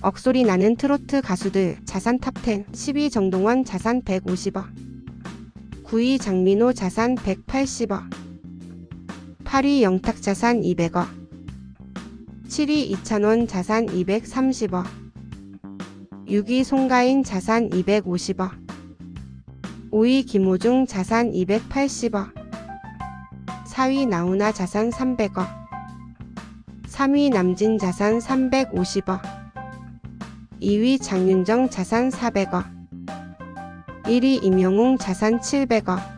억소리 나는 트로트 가수들 자산 탑10. 10위 정동원 자산 150억. 9위 장민호 자산 180억. 8위 영탁 자산 200억. 7위 이찬원 자산 230억. 6위 송가인 자산 250억. 5위 김호중 자산 280억. 4위 나훈아 자산 300억. 3위 남진 자산 350억. 2위 장윤정 자산 400억. 1위 임영웅 자산 700억.